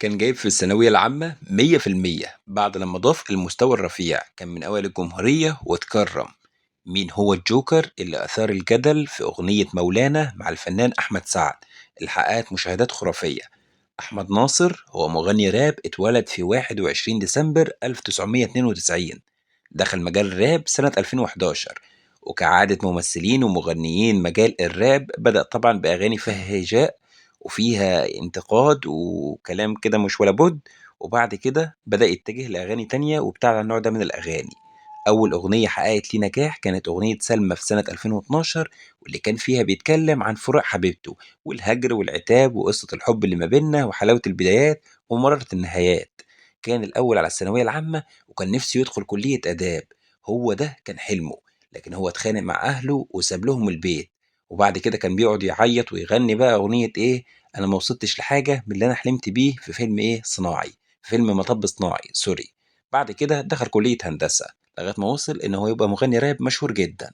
كان جايب في الثانوية العامة 100% بعد لما ضاف المستوى الرفيع، كان من أوائل الجمهورية واتكرم. مين هو الجوكر اللي أثار الجدل في أغنية مولانا مع الفنان أحمد سعد اللي حققت مشاهدات خرافية؟ أحمد ناصر هو مغني راب اتولد في 21 ديسمبر 1992. دخل مجال الراب سنة 2011، وكعادة ممثلين ومغنيين مجال الراب بدأ طبعا بأغاني فيها هجاء وفيها انتقاد وكلام كده مش ولا بد، وبعد كده بدأ يتجه لأغاني تانية وبتاع النوع ده من الأغاني. أول أغنية حققت ليه نجاح كانت أغنية سلمى في سنة 2012، واللي كان فيها بيتكلم عن فراق حبيبته والهجر والعتاب وقصة الحب اللي ما بيننا وحلاوة البدايات ومرارة النهايات. كان الأول على الثانوية العامة وكان نفسه يدخل كلية آداب، هو ده كان حلمه. لكن هو اتخانق مع أهله وساب لهم البيت، وبعد كده كان بيقعد يعيط ويغني بقى أغنية إيه، أنا ما وصلتش لحاجة من اللي أنا حلمت بيه في فيلم إيه صناعي، فيلم مطب صناعي سوري. بعد كده دخل كلية هندسة لغاية ما وصل إن هو يبقى مغني راب مشهور جدا.